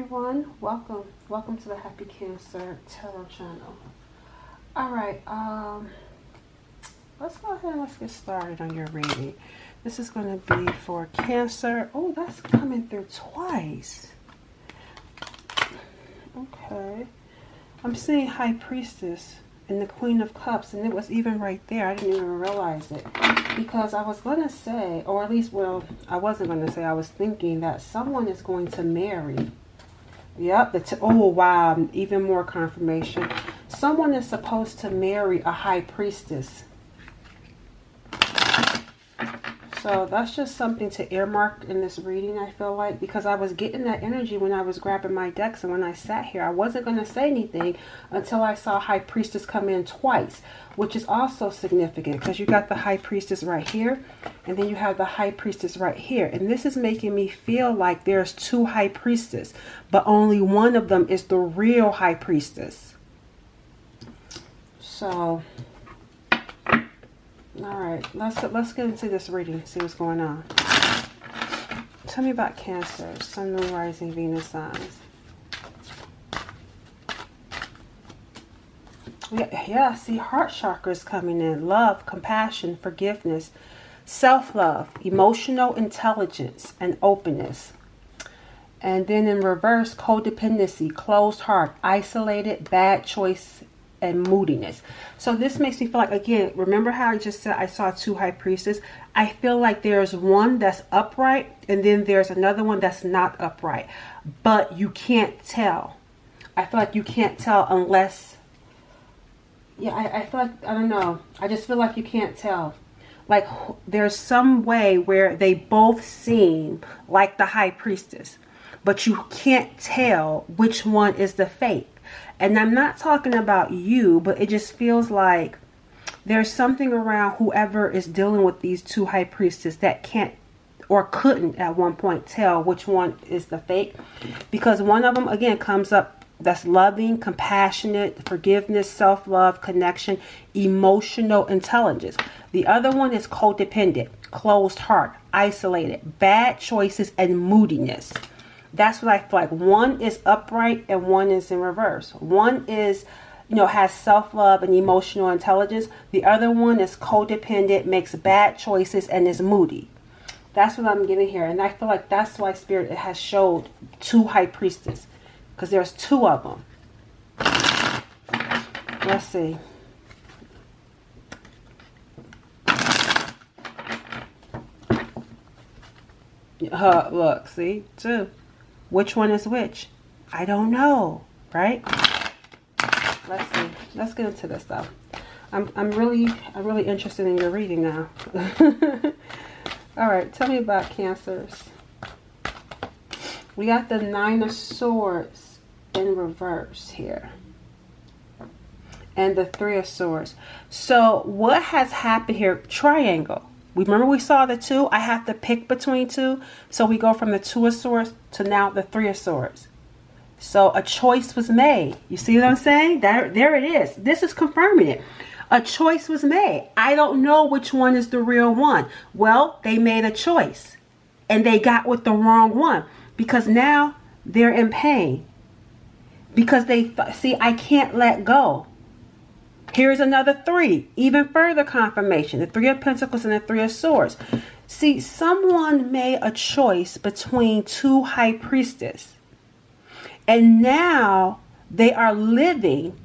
everyone, welcome to the Happy Cancer Tarot channel. All right, let's go ahead and let's get started on your reading. This is going to be for Cancer. Oh, that's coming through twice. Okay, I'm seeing High Priestess and the Queen of Cups, and it was even right there. I didn't even realize it, because I was going to say, or at least, well, I wasn't going to say, I was thinking that someone is going to marry. Yep. Oh, wow. Even more confirmation. Someone is supposed to marry a High Priestess. So that's just something to earmark in this reading, I feel like, because I was getting that energy when I was grabbing my decks, and when I sat here, I wasn't going to say anything until I saw High Priestess come in twice, which is also significant because you got the High Priestess right here, and then you have the High Priestess right here. And this is making me feel like there's two High Priestess, but only one of them is the real High Priestess. So, all right, let's get into this reading, see what's going on. Tell me about Cancer, Sun, Moon, Rising, Venus signs. Yeah, see, heart chakras coming in. Love, compassion, forgiveness, self-love, emotional intelligence, and openness. And then in reverse, codependency, closed heart, isolated, bad choice, and moodiness. So this makes me feel like, again, remember how I just said I saw two High Priestesses? I feel like there's one that's upright, and then there's another one that's not upright. But you can't tell. I feel like you can't tell unless... Yeah, I feel like, I don't know. I just feel like you can't tell. Like, there's some way where they both seem like the High Priestess, but you can't tell which one is the fake. And I'm not talking about you, but it just feels like there's something around whoever is dealing with these two High Priestesses that can't or couldn't at one point tell which one is the fake. Because one of them, again, comes up that's loving, compassionate, forgiveness, self-love, connection, emotional intelligence. The other one is codependent, closed heart, isolated, bad choices, and moodiness. That's what I feel like. One is upright and one is in reverse. One is, has self-love and emotional intelligence. The other one is codependent, makes bad choices, and is moody. That's what I'm getting here. And I feel like that's why Spirit has showed two High Priestesses, because there's two of them. Let's see. Look, see? Two. Which one is which? I don't know, right? Let's see. Let's get into this stuff. I'm really interested in your reading now. All right, tell me about Cancers. We got the Nine of Swords in reverse here, and the Three of Swords. So what has happened here? Triangle. Remember we saw the two? I have to pick between two. So we go from the Two of Swords to now the Three of Swords. So a choice was made. You see what I'm saying? There it is. This is confirming it. A choice was made. I don't know which one is the real one. Well, they made a choice, and they got with the wrong one, because now they're in pain. Because they see, I can't let go. Here's another three, even further confirmation. The Three of Pentacles and the Three of Swords. See, someone made a choice between two High Priestesses, and now they are living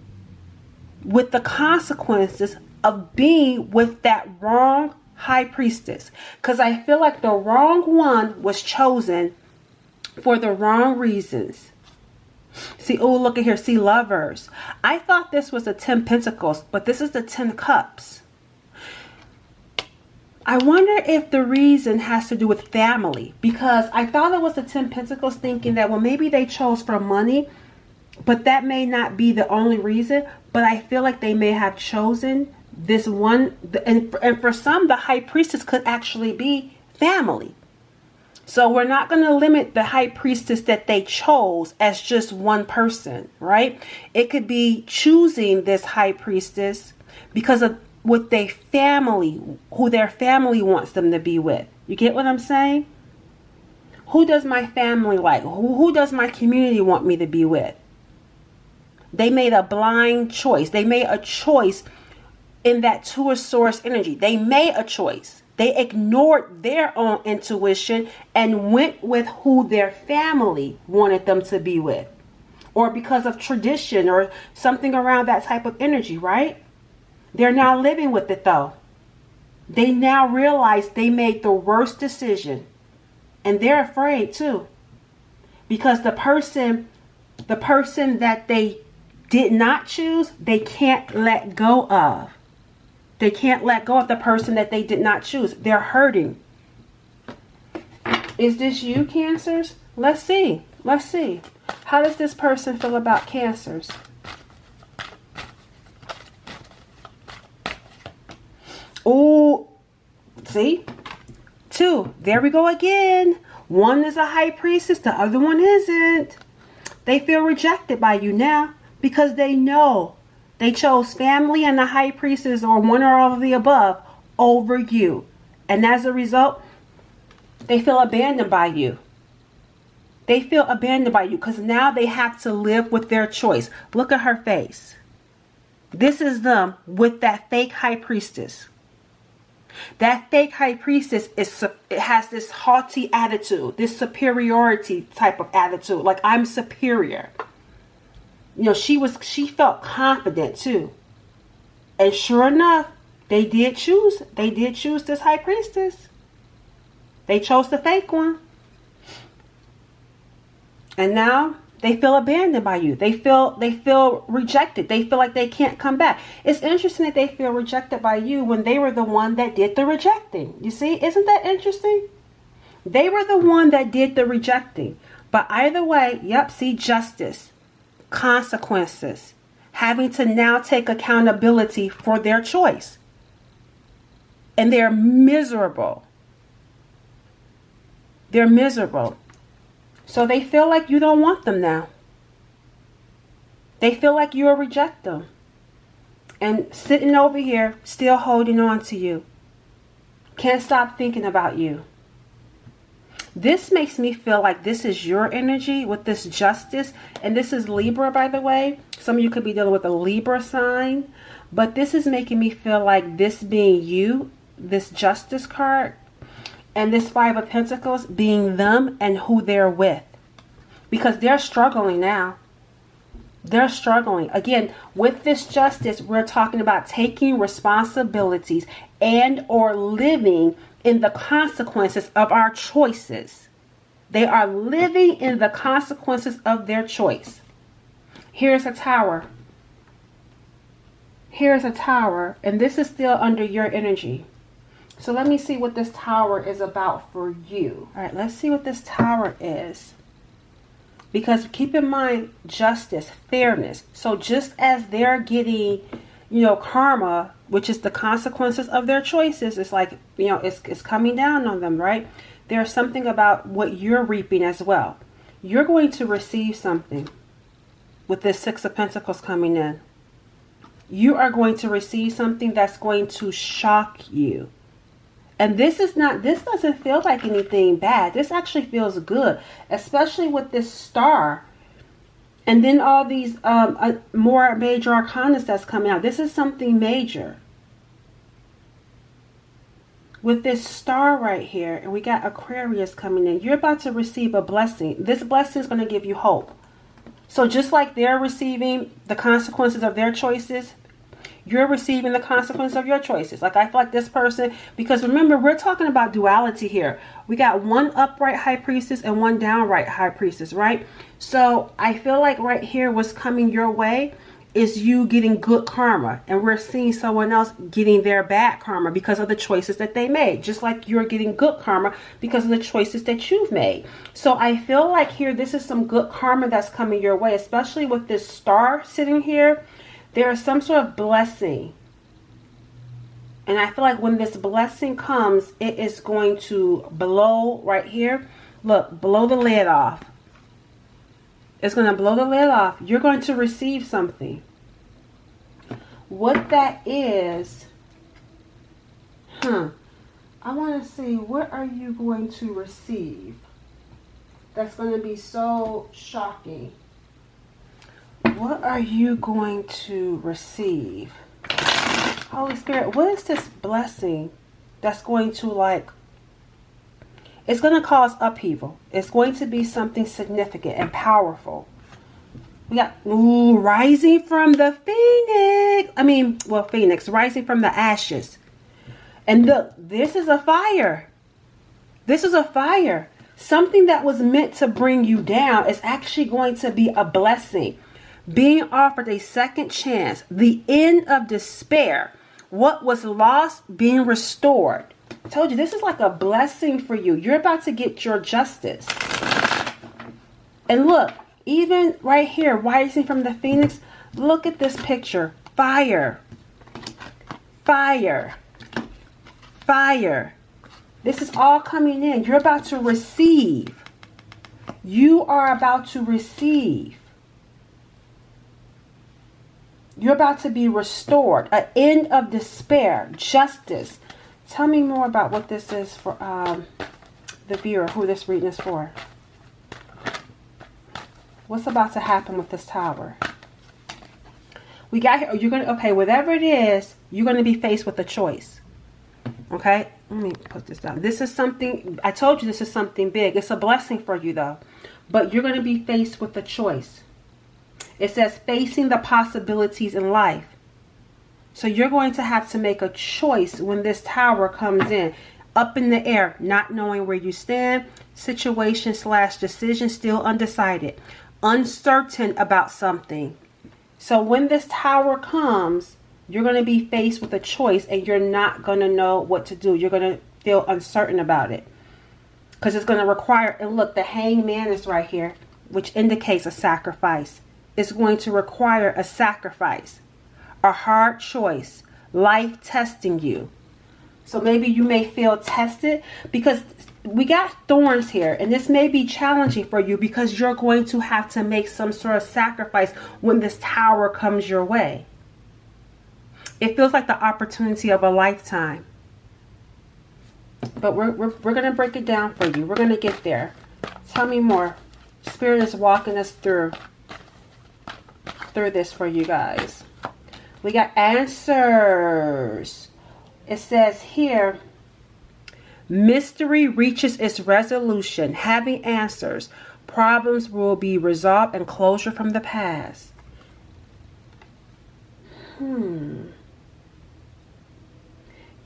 with the consequences of being with that wrong High Priestess. Because I feel like the wrong one was chosen for the wrong reasons. See, oh, look at here. See, Lovers. I thought this was the 10 Pentacles, but this is the 10 Cups. I wonder if the reason has to do with family, because I thought it was the 10 Pentacles, thinking that, well, maybe they chose for money, but that may not be the only reason. But I feel like they may have chosen this one, and for some, the High Priestess could actually be family. So we're not going to limit the High Priestess that they chose as just one person, right? It could be choosing this High Priestess because of what they family, who their family wants them to be with. You get what I'm saying? Who does my family like? Who does my community want me to be with? They made a blind choice. They made a choice in that tour source energy. They made a choice. They ignored their own intuition and went with who their family wanted them to be with. Or because of tradition or something around that type of energy, right? They're now living with it though. They now realize they made the worst decision. And they're afraid too. Because the person that they did not choose, they can't let go of. They can't let go of the person that they did not choose. They're hurting. Is this you, Cancers? Let's see. Let's see. How does this person feel about Cancers? Oh, see? 2. There we go again. One is a high priestess. The other one isn't. They feel rejected by you now because they know they chose family and the high priestess or one or all of the above over you. And as a result, they feel abandoned by you. They feel abandoned by you because now they have to live with their choice. Look at her face. This is them with that fake high priestess. That fake high priestess has this haughty attitude, this superiority type of attitude. Like, I'm superior. You know, she felt confident too. And sure enough, they did choose this high priestess. They chose the fake one. And now they feel abandoned by you. They feel rejected. They feel like they can't come back. It's interesting that they feel rejected by you when they were the one that did the rejecting. You see, isn't that interesting? They were the one that did the rejecting. But either way, yep, see, justice, consequences, having to now take accountability for their choice. And they're miserable. They're miserable. So they feel like you don't want them now. They feel like you'll reject them. And sitting over here, still holding on to you. Can't stop thinking about you. This makes me feel like this is your energy with this justice. And this is Libra, by the way. Some of you could be dealing with a Libra sign. But this is making me feel like this being you, this justice card, and this 5 of Pentacles being them and who they're with. Because they're struggling now. They're struggling. Again, with this justice, we're talking about taking responsibilities and or living in the consequences of our choices. They are living in the consequences of their choice. Here's a Tower. Here's a Tower. And this is still under your energy. So let me see what this Tower is about for you. All right, let's see what this Tower is. Because keep in mind, justice, fairness. So just as they're getting, you know, karma, which is the consequences of their choices, it's like, you know, it's coming down on them, right? There's something about what you're reaping as well. You're going to receive something with this 6 of Pentacles coming in. You are going to receive something that's going to shock you. And this doesn't feel like anything bad. This actually feels good, especially with this star. And then all these more major arcanas that's coming out. This is something major. With this star right here, and we got Aquarius coming in. You're about to receive a blessing. This blessing is going to give you hope. So just like they're receiving the consequences of their choices, you're receiving the consequences of your choices. Like, I feel like this person, because remember, we're talking about duality here. We got one upright high priestess and one downright high priestess, right? So I feel like right here, what's coming your way is you getting good karma. And we're seeing someone else getting their bad karma because of the choices that they made. Just like you're getting good karma because of the choices that you've made. So I feel like here, this is some good karma that's coming your way, especially with this star sitting here. There is some sort of blessing. And I feel like when this blessing comes, it is going to blow right here. Look, blow the lid off. It's going to blow the lid off. You're going to receive something. What that is, I want to see, what are you going to receive? that's going to be so shocking. What are you going to receive? Holy Spirit, what is this blessing that's going to, like, it's going to cause upheaval. It's going to be something significant and powerful. We got, ooh, rising from the phoenix. Phoenix, rising from the ashes. And look, this is a fire. This is a fire. Something that was meant to bring you down is actually going to be a blessing. Being offered a second chance. The end of despair. What was lost being restored. I told you, this is like a blessing for you. You're about to get your justice. And look, even right here, rising from the phoenix, look at this picture. Fire. Fire. Fire. This is all coming in. You're about to receive. You are about to receive. You're about to be restored. An end of despair. Justice. Tell me more about what this is for the viewer, who this reading is for. What's about to happen with this tower? We got here. You're gonna, okay, whatever it is, you're gonna be faced with a choice. Okay, let me put this down. This is something, I told you this is something big. It's a blessing for you though. But you're gonna be faced with a choice. It says facing the possibilities in life. So you're going to have to make a choice when this tower comes in. Up in the air, not knowing where you stand. Situation / decision still undecided. Uncertain about something. So when this tower comes, you're going to be faced with a choice and you're not going to know what to do. You're going to feel uncertain about it. Because it's going to require, and look, the hangman is right here, which indicates a sacrifice. It's going to require a sacrifice. A hard choice. Life testing you. So maybe you may feel tested because we got thorns here, and this may be challenging for you because you're going to have to make some sort of sacrifice when this tower comes your way. It feels like the opportunity of a lifetime. But we're going to break it down for you. We're going to get there. Tell me more. Spirit is walking us through this for you guys. We got answers. It says here, mystery reaches its resolution, having answers. Problems will be resolved and closure from the past. You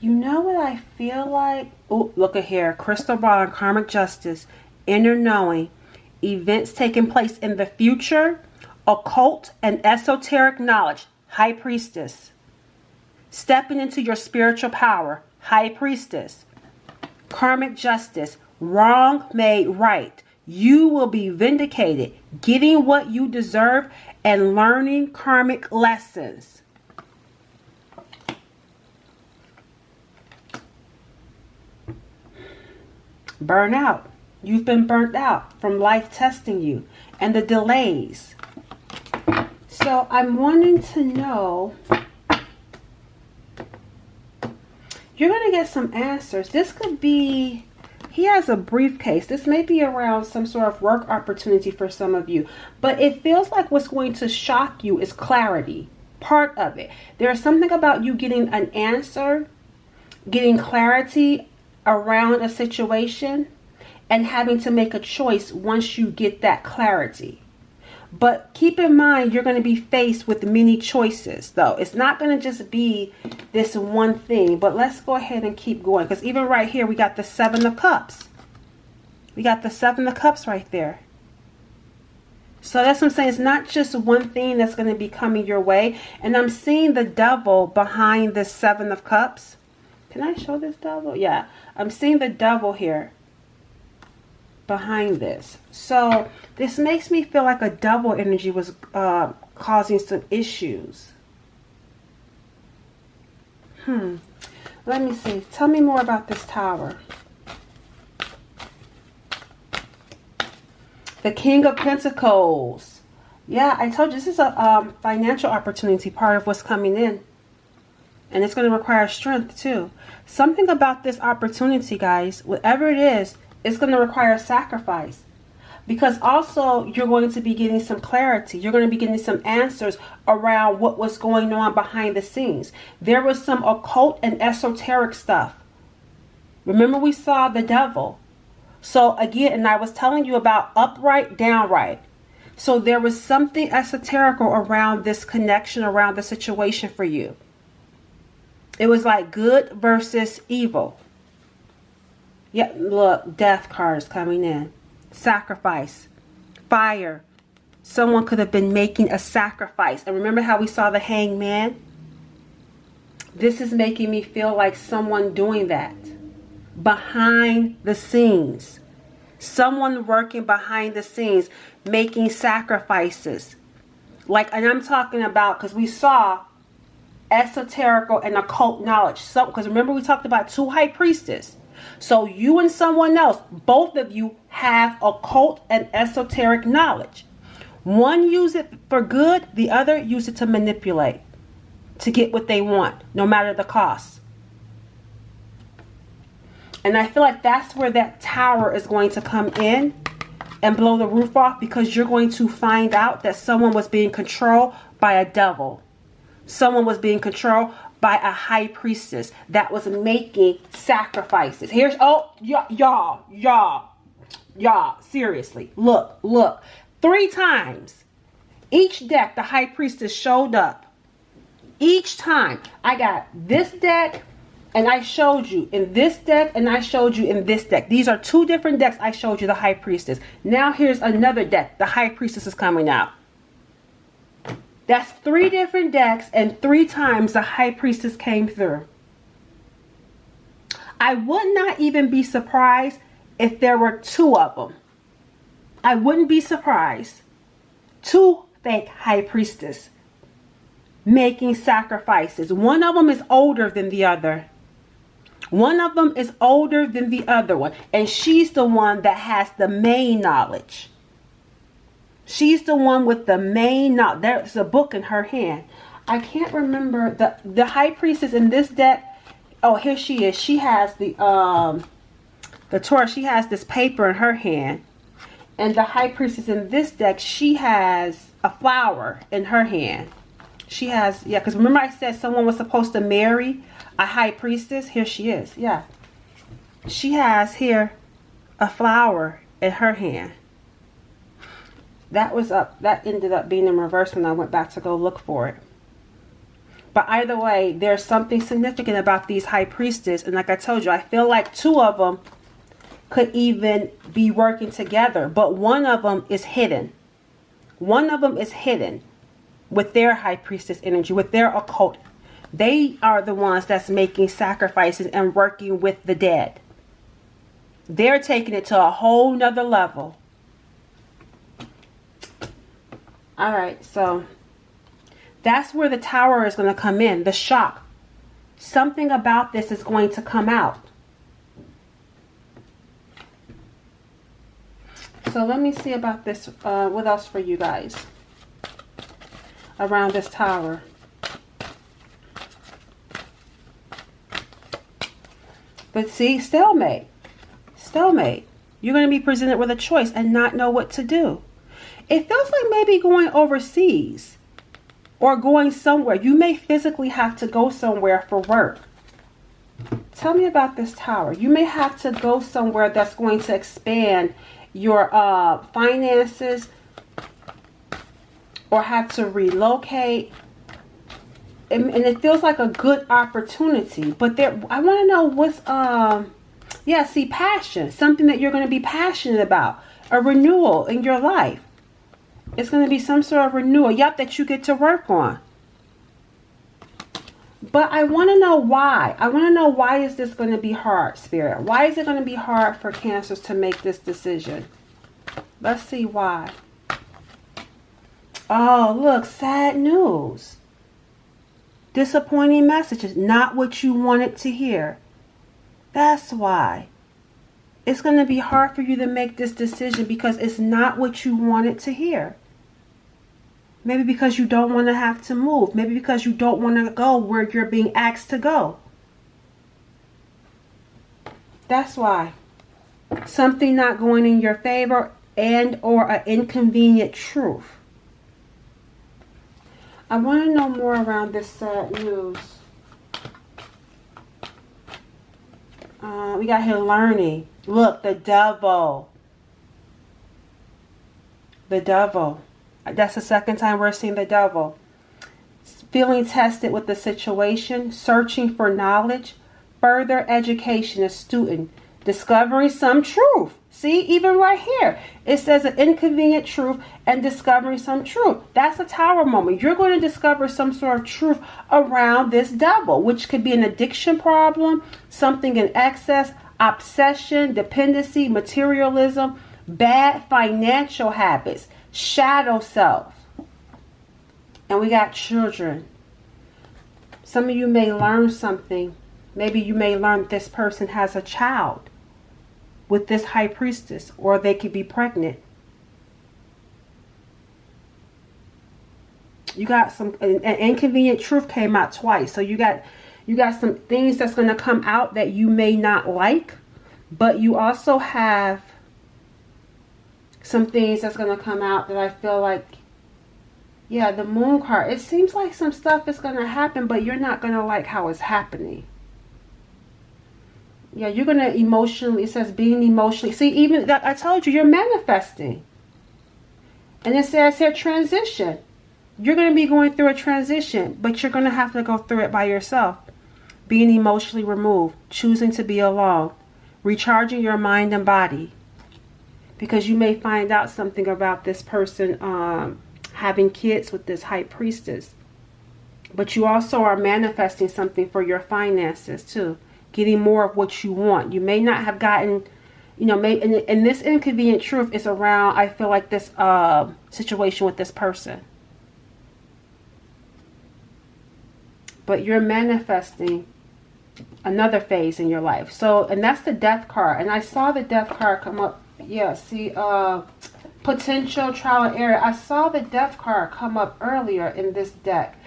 know what I feel like? Oh, look at here. Crystal ball and karmic justice. Inner knowing. Events taking place in the future. Occult and esoteric knowledge. High priestess. Stepping into your spiritual power. High priestess. Karmic justice. Wrong made right. You will be vindicated. Getting what you deserve and learning karmic lessons. Burnout. You've been burnt out from life testing you and the delays. So I'm wanting to know, you're going to get some answers. This could be, he has a briefcase. This may be around some sort of work opportunity for some of you. But it feels like what's going to shock you is clarity. Part of it. There's something about you getting an answer, getting clarity around a situation, and having to make a choice once you get that clarity. But keep in mind, you're going to be faced with many choices, though. It's not going to just be this one thing. But let's go ahead and keep going. Because even right here, we got the 7 of Cups. We got the 7 of Cups right there. So that's what I'm saying. It's not just one thing that's going to be coming your way. And I'm seeing the devil behind the 7 of Cups. Can I show this devil? Yeah. I'm seeing the devil here behind this. So this makes me feel like a double energy was causing some issues. Let me see. Tell me more about this tower. The King of Pentacles. Yeah, I told you this is a financial opportunity, part of what's coming in. And it's going to require strength too. Something about this opportunity, guys, whatever it is, it's going to require sacrifice. Because also you're going to be getting some clarity. You're going to be getting some answers around what was going on behind the scenes. There was some occult and esoteric stuff. Remember, we saw the devil. So again, and I was telling you about upright, downright. So there was something esoterical around this connection, around the situation for you. It was like good versus evil. Yeah, look, death card is coming in. Sacrifice, fire. Someone could have been making a sacrifice. And remember how we saw the hangman? This is making me feel like someone doing that behind the scenes. Someone working behind the scenes, making sacrifices. Like, and I'm talking about, because we saw esoterical and occult knowledge. So, because remember we talked about 2 high priestesses. So you and someone else, both of you have occult and esoteric knowledge. One use it for good, the other use it to manipulate, to get what they want, no matter the cost. And I feel like that's where that tower is going to come in and blow the roof off, because you're going to find out that someone was being controlled by a devil. Someone was being controlled by a high priestess that was making sacrifices. Here's, oh, y'all, seriously, look. 3 times. Each deck, the high priestess showed up. Each time. I got this deck, and I showed you in this deck, and I showed you in this deck. These are 2 different decks. I showed you the high priestess. Now here's another deck. The high priestess is coming out. That's 3 different decks, and 3 times the high priestess came through. I would not even be surprised if there were 2 of them. I wouldn't be surprised. 2 fake high priestess making sacrifices. One of them is older than the other. One of them is older than the other one. And she's the one that has the main knowledge. She's the one with the main knowledge. There's a book in her hand. I can't remember the high priestess in this deck. Oh, here she is. She has the Torah. She has this paper in her hand. And the high priestess in this deck, she has a flower in her hand. She has, yeah, because remember I said someone was supposed to marry a high priestess? Here she is, yeah. She has here a flower in her hand. That ended up being in reverse when I went back to go look for it. But either way, there's something significant about these high priestesses. And like I told you, I feel like 2 of them could even be working together. But one of them is hidden. One of them is hidden with their high priestess energy, with their occult. They are the ones that's making sacrifices and working with the dead. They're taking it to a whole nother level. All right, so that's where the tower is going to come in, the shock. Something about this is going to come out. So let me see about this, what else for you guys around this tower. But see, stalemate. Stalemate. You're going to be presented with a choice and not know what to do. It feels like maybe going overseas or going somewhere. You may physically have to go somewhere for work. Tell me about this tower. You may have to go somewhere that's going to expand your finances, or have to relocate. And it feels like a good opportunity. But there, I want to know what's, yeah, see, passion. Something that you're going to be passionate about. A renewal in your life. It's going to be some sort of renewal, yep, that you get to work on. But I want to know why. I want to know, why is this going to be hard, Spirit? Why is it going to be hard for Cancers to make this decision? Let's see why. Oh, look, sad news. Disappointing messages, not what you wanted to hear. That's why. It's going to be hard for you to make this decision because it's not what you wanted to hear. Maybe because you don't want to have to move. Maybe because you don't want to go where you're being asked to go. That's why. Something not going in your favor. and or an inconvenient truth. I want to know more around this sad news. We got here learning. Look, the devil. The devil. That's the second time we're seeing the devil. Feeling tested with the situation, searching for knowledge, further education, a student, discovering some truth. See, even right here, it says an inconvenient truth and discovering some truth. That's a tower moment. You're going to discover some sort of truth around this devil, which could be an addiction problem, something in excess, obsession, dependency, materialism, bad financial habits, shadow self. And we got children. Some of you may learn something. Maybe you may learn this person has a child with this high priestess, or they could be pregnant. You got some, an inconvenient truth came out twice. So you got some things that's going to come out that you may not like, but you also have some things that's going to come out that I feel like, yeah, the moon card, it seems like some stuff is going to happen, but you're not going to like how it's happening. Yeah, you're going to emotionally, it says being emotionally. See, even that I told you, you're manifesting. And it says here transition. You're going to be going through a transition, but you're going to have to go through it by yourself. Being emotionally removed, choosing to be alone, recharging your mind and body. Because you may find out something about this person having kids with this high priestess. But you also are manifesting something for your finances too. Getting more of what you want. You may not have gotten, you know, and this inconvenient truth is around, I feel like, this situation with this person. But you're manifesting another phase in your life. So, and that's the death card. And I saw the death card come up. Yeah, see, potential trial and error. I saw the death card come up earlier in this deck.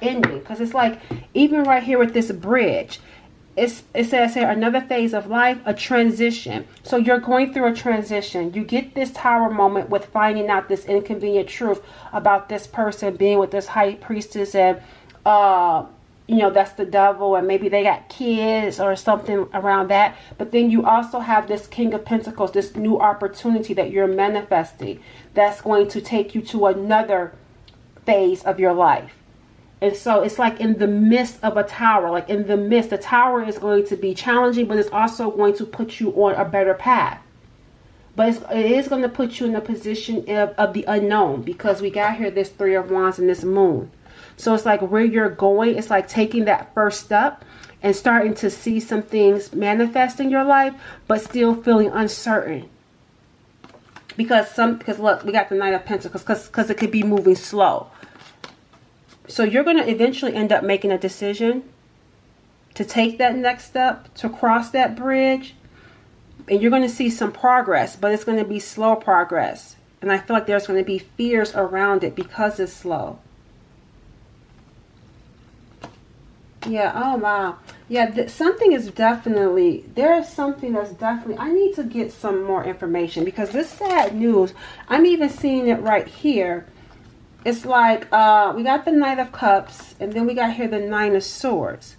Ending. Because it's like, even right here with this bridge, it says here, another phase of life, a transition. So you're going through a transition. You get this tower moment with finding out this inconvenient truth about this person being with this high priestess, and you know, that's the devil, and maybe they got kids or something around that. But then you also have this King of Pentacles, this new opportunity that you're manifesting that's going to take you to another phase of your life. And so it's like in the midst of a tower, like in the midst, the tower is going to be challenging, but it's also going to put you on a better path. But it is going to put you in a position of the unknown, because we got here this Three of Wands and this moon. So it's like where you're going, it's like taking that first step and starting to see some things manifest in your life, but still feeling uncertain. Because look, we got the Knight of Pentacles, because it could be moving slow. So you're going to eventually end up making a decision to take that next step, to cross that bridge. And you're going to see some progress, but it's going to be slow progress. And I feel like there's going to be fears around it because it's slow. Yeah, oh wow. Yeah, something is definitely, there is something that's definitely, I need to get some more information, because this sad news, I'm even seeing it right here. It's like, we got the Knight of Cups, and then we got here the Nine of Swords.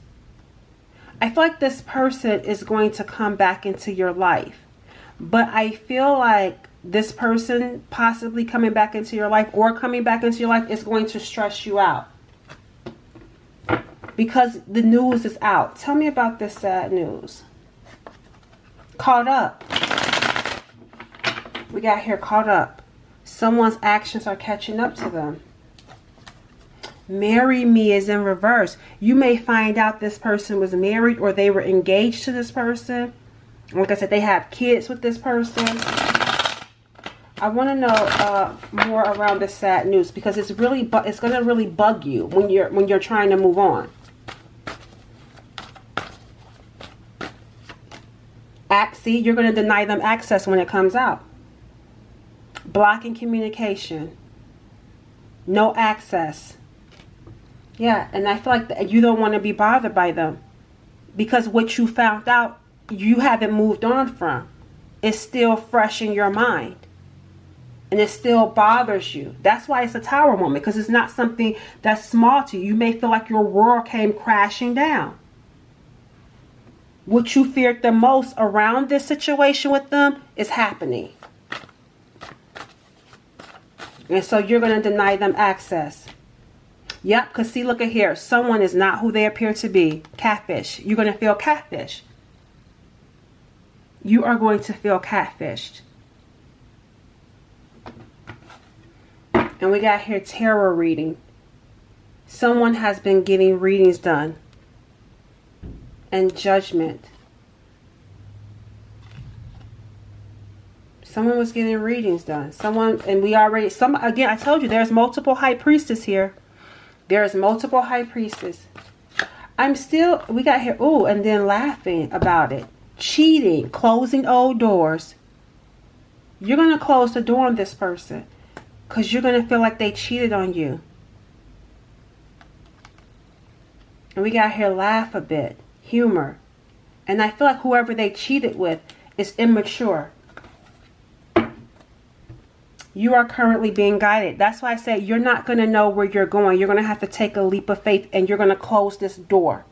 I feel like this person is going to come back into your life. But I feel like this person possibly coming back into your life, or coming back into your life, is going to stress you out. Because the news is out. Tell me about this sad news. Caught up. We got here caught up. Someone's actions are catching up to them. Marry me is in reverse. You may find out this person was married, or they were engaged to this person. Like I said, they have kids with this person. I want to know more around this sad news, because it's going to really bug you when you're trying to move on. See, you're going to deny them access when it comes out. Blocking communication. No access. Yeah, and I feel like you don't want to be bothered by them, because what you found out, you haven't moved on from. It's still fresh in your mind. and it still bothers you. That's why it's a tower moment, because it's not something that's small to you. You may feel like your world came crashing down. What you feared the most around this situation with them is happening. And so you're going to deny them access. Yep, because see, look at here. Someone is not who they appear to be. Catfish. You're going to feel catfished. You are going to feel catfished. And we got here tarot reading. Someone has been getting readings done. And judgment. Someone was getting readings done. Someone, and we already, again, I told you there's multiple high priestess here. There's multiple high priestess. We got here, ooh, and then laughing about it. Cheating, closing old doors. You're going to close the door on this person. Because you're going to feel like they cheated on you. And we got here laugh a bit. Humor. And I feel like whoever they cheated with is immature. You are currently being guided. That's why I say you're not going to know where you're going. You're going to have to take a leap of faith and you're going to close this door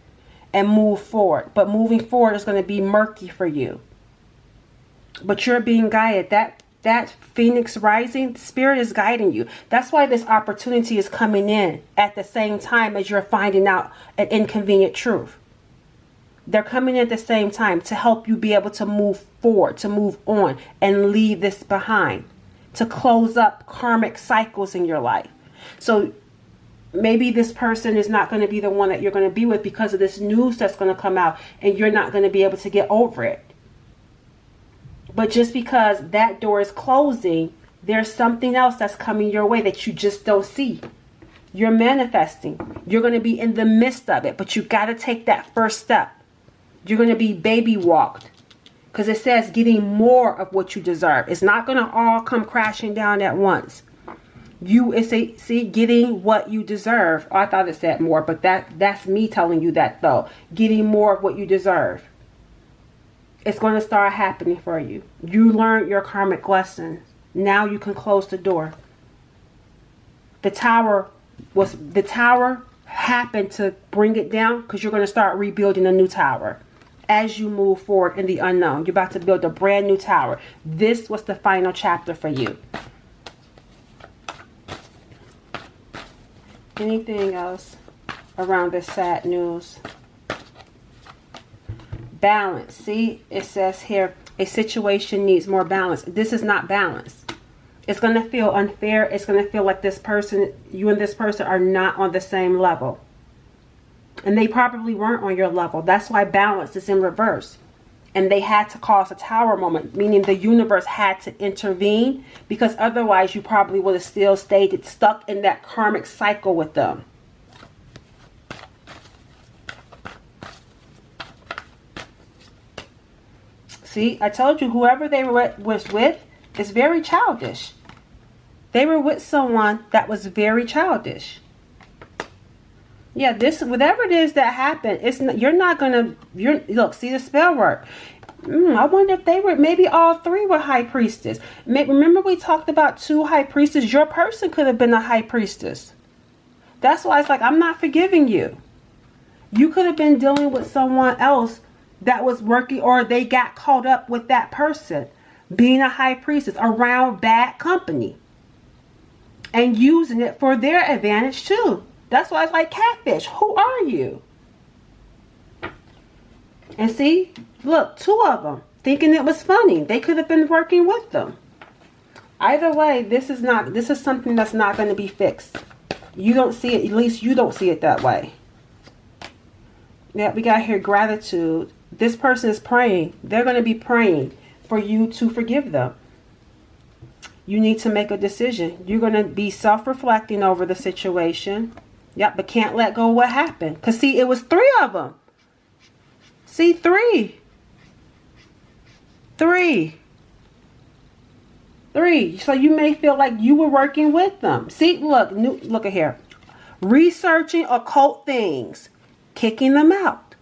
and move forward. But moving forward is going to be murky for you. But you're being guided. That Phoenix rising spirit is guiding you. That's why this opportunity is coming in at the same time as you're finding out an inconvenient truth. They're coming in at the same time to help you be able to move forward, to move on and leave this behind, to close up karmic cycles in your life. So maybe this person is not going to be the one that you're going to be with because of this news that's going to come out and you're not going to be able to get over it. But just because that door is closing, there's something else that's coming your way that you just don't see. You're manifesting. You're going to be in the midst of it, but you got to take that first step. You're going to be baby walked. Because it says getting more of what you deserve. It's not going to all come crashing down at once. Getting what you deserve. Oh, I thought it said more, but that's me telling you that though. Getting more of what you deserve. It's going to start happening for you. You learned your karmic lesson. Now you can close the door. The tower happened to bring it down because you're going to start rebuilding a new tower. As you move forward in the unknown, you're about to build a brand new tower. This was the final chapter for you. Anything else around this sad news? Balance. See, it says here, a situation needs more balance. This is not balance. It's going to feel unfair. It's going to feel like this person, you and this person are not on the same level. And they probably weren't on your level. That's why balance is in reverse. And they had to cause a tower moment, meaning the universe had to intervene, because otherwise you probably would have still stayed stuck in that karmic cycle with them. See, I told you whoever they was with is very childish. They were with someone that was very childish. Yeah, whatever it is that happened, look, see the spell work. I wonder if they were, maybe all three were high priestess. Remember we talked about 2 high priestess. Your person could have been a high priestess. That's why it's like, I'm not forgiving you. You could have been dealing with someone else that was working, or they got caught up with that person being a high priestess around bad company and using it for their advantage too. That's why it's like catfish. Who are you? And see, look, 2 of them thinking it was funny. They could have been working with them. Either way, this is something that's not going to be fixed. You don't see it, at least you don't see it that way. Yeah, we got here gratitude. This person is praying. They're going to be praying for you to forgive them. You need to make a decision. You're going to be self-reflecting over the situation. Yep, but can't let go of what happened. Because see, it was 3 of them. See, 3. 3. So you may feel like you were working with them. See, look at here. Researching occult things. Kicking them out.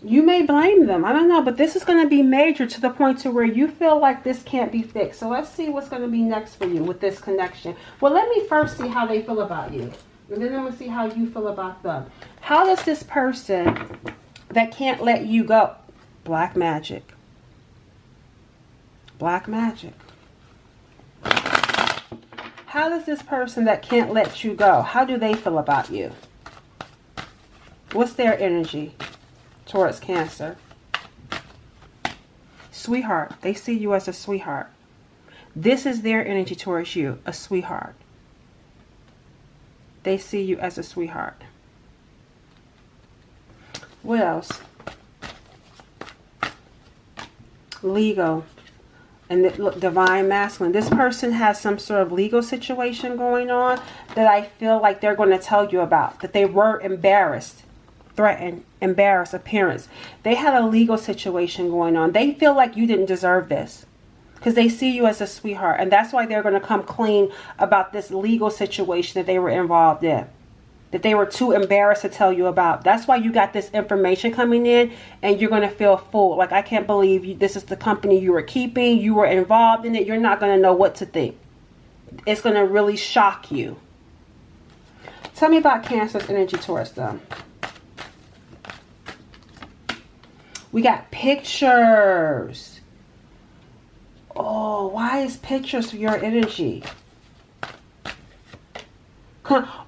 You may blame them. I don't know. But this is going to be major to the point to where you feel like this can't be fixed. So let's see what's going to be next for you with this connection. Well, let me first see how they feel about you. And then I'm going to see how you feel about them. How does this person that can't let you go? Black magic. Black magic. How does this person that can't let you go, how do they feel about you? What's their energy towards Cancer? Sweetheart. They see you as a sweetheart. This is their energy towards you, a sweetheart. They see you as a sweetheart. What else? Legal. And look, divine masculine. This person has some sort of legal situation going on that I feel like they're going to tell you about. That they were embarrassed, threatened, embarrassed appearance. They had a legal situation going on. They feel like you didn't deserve this. Because they see you as a sweetheart. And that's why they're going to come clean about this legal situation that they were involved in. That they were too embarrassed to tell you about. That's why you got this information coming in and you're going to feel fooled. Like, I can't believe you, this is the company you were keeping. You were involved in it. You're not going to know what to think. It's going to really shock you. Tell me about Cancer's energy towards them. We got pictures. Oh, why is pictures your energy?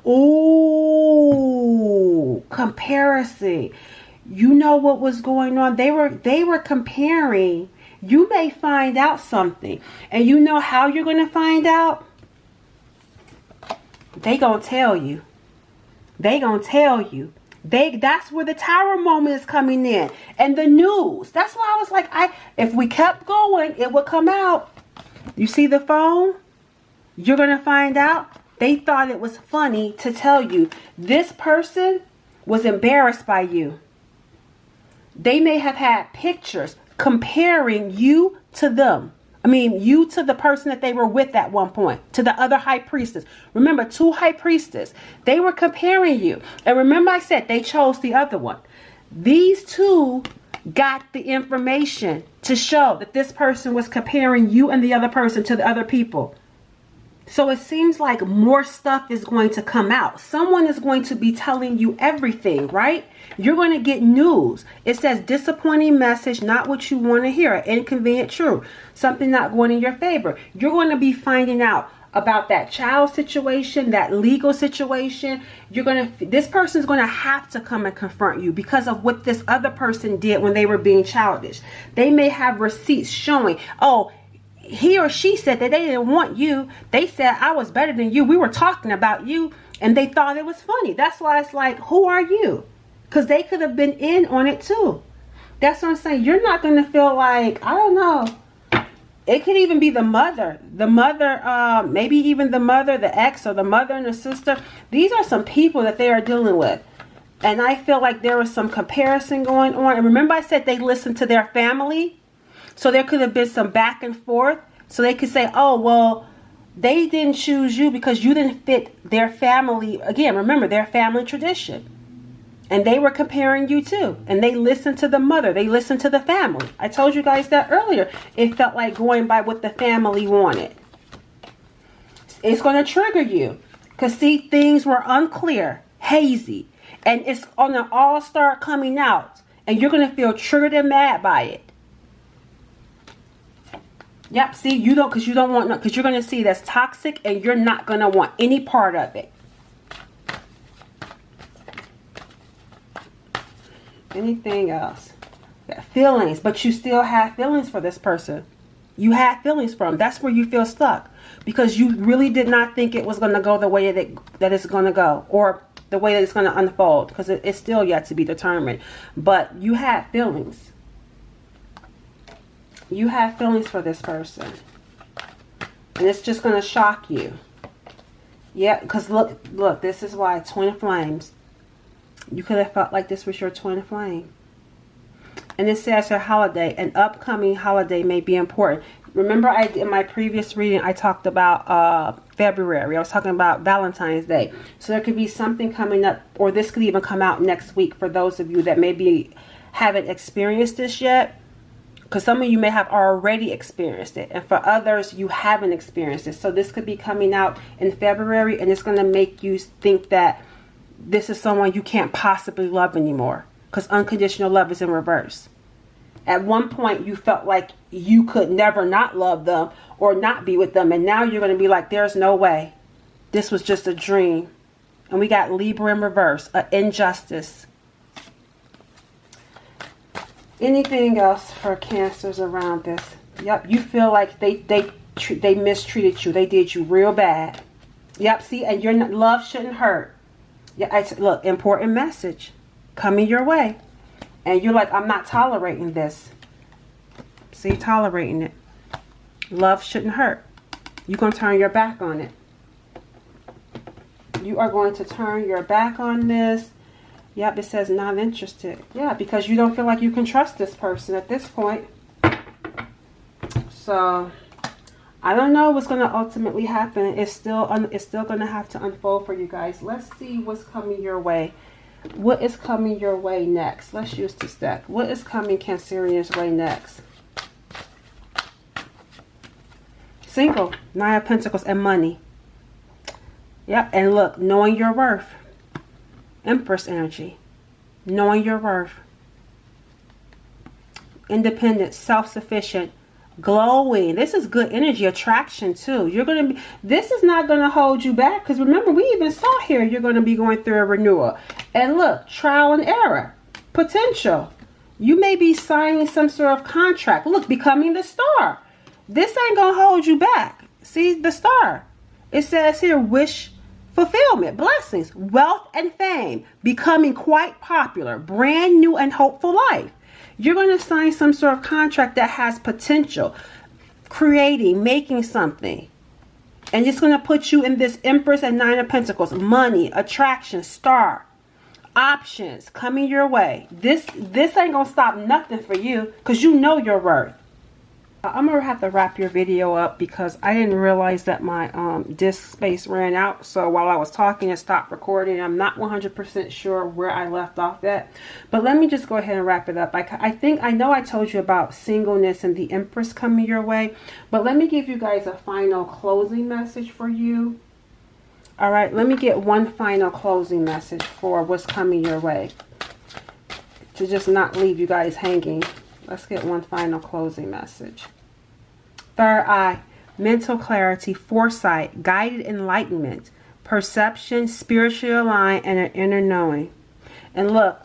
Ooh, comparison. You know what was going on? They were comparing. You may find out something. And you know how you're going to find out? They going to tell you. They going to tell you. That's where the Tower moment is coming in. And the news. That's why I was like, if we kept going, it would come out. You see the phone? You're going to find out. They thought it was funny to tell you. This person was embarrassed by you. They may have had pictures comparing you to them. I mean, you to the person that they were with at one point, to the other high priestess. Remember, 2 high priestess. They were comparing you. And remember I said they chose the other one. These 2 got the information to show that this person was comparing you and the other person to the other people. So it seems like more stuff is going to come out. Someone is going to be telling you everything, right? You're going to get news. It says disappointing message, not what you want to hear. Inconvenient truth. Something not going in your favor. You're going to be finding out about that child situation, that legal situation. This person's going to have to come and confront you because of what this other person did when they were being childish. They may have receipts showing, oh, he or she said that they didn't want you. They said I was better than you. We were talking about you and they thought it was funny. That's why it's like, who are you? Because they could have been in on it too. That's what I'm saying. You're not going to feel like, I don't know. It could even be the mother. The mother, maybe even the mother, the ex, or the mother and the sister. These are some people that they are dealing with. And I feel like there was some comparison going on. And remember I said they listened to their family? So there could have been some back and forth. So they could say, oh, well, they didn't choose you because you didn't fit their family. Again, remember, their family tradition. And they were comparing you too. And they listened to the mother. They listened to the family. I told you guys that earlier. It felt like going by what the family wanted. It's going to trigger you. Because see, things were unclear, hazy. And it's going to all start coming out. And you're going to feel triggered and mad by it. Yep, see, you don't, because you don't want, because you're going to see that's toxic and you're not going to want any part of it. Anything else? Yeah, feelings, but you still have feelings for this person. You have feelings for them. That's where you feel stuck because you really did not think it was going to go the way that it's going to go or the way that it's going to unfold because it's still yet to be determined. But you have feelings. You have feelings for this person. And it's just going to shock you. Yeah, because look, this is why twin flames. You could have felt like this was your twin flame. And it says a holiday, an upcoming holiday may be important. Remember in my previous reading, I talked about February. I was talking about Valentine's Day. So there could be something coming up, or this could even come out next week for those of you that may be haven't experienced this yet, because some of you may have already experienced it, and for others you haven't experienced it. So this could be coming out in February, and it's going to make you think that this is someone you can't possibly love anymore, because unconditional love is in reverse. At one point you felt like you could never not love them or not be with them, and now you're going to be like, there's no way, this was just a dream. And we got Libra in reverse, an injustice. Anything else for Cancers around this? Yep, you feel like they mistreated you. They did you real bad. Yep, see, and your love shouldn't hurt. Yeah, look, important message coming your way. And you're like, I'm not tolerating this. See, tolerating it. Love shouldn't hurt. You're going to turn your back on it. You are going to turn your back on this. Yep, it says not interested. Yeah, because you don't feel like you can trust this person at this point. So, I don't know what's going to ultimately happen. It's still going to have to unfold for you guys. Let's see what's coming your way. What is coming your way next? Let's use this deck. What is coming Cancerian's way next? Single, Nine of Pentacles, and money. Yep, and look, knowing your worth. Empress energy. Knowing your worth. Independent, self-sufficient, glowing. This is good energy, attraction too. You're going to be, this is not going to hold you back, because remember, we even saw here you're going to be going through a renewal. And look, trial and error, potential. You may be signing some sort of contract. Look, becoming the star. This ain't going to hold you back. See, the star. It says here, wish fulfillment, blessings, wealth and fame, becoming quite popular, brand new and hopeful life. You're going to sign some sort of contract that has potential, creating, making something. And it's going to put you in this Empress and Nine of Pentacles, money, attraction, star, options coming your way. This ain't going to stop nothing for you, because you know your worth. I'm going to have to wrap your video up because I didn't realize that my disk space ran out. So while I was talking, it stopped recording. I'm not 100% sure where I left off at. But let me just go ahead and wrap it up. I know I told you about singleness and the Empress coming your way. But let me give you guys a final closing message for you. All right, let me get one final closing message for what's coming your way, to just not leave you guys hanging. Let's get one final closing message. Third eye, mental clarity, foresight, guided enlightenment, perception, spiritual alignment, and an inner knowing. And look,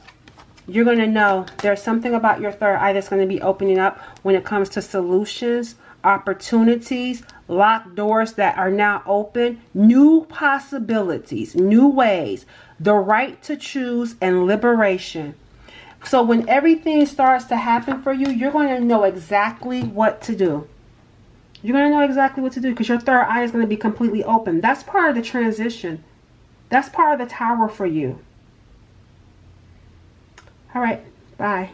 you're going to know there's something about your third eye that's going to be opening up when it comes to solutions, opportunities, locked doors that are now open, new possibilities, new ways, the right to choose, and liberation. So when everything starts to happen for you, you're going to know exactly what to do. You're going to know exactly what to do, because your third eye is going to be completely open. That's part of the transition. That's part of the tower for you. All right. Bye.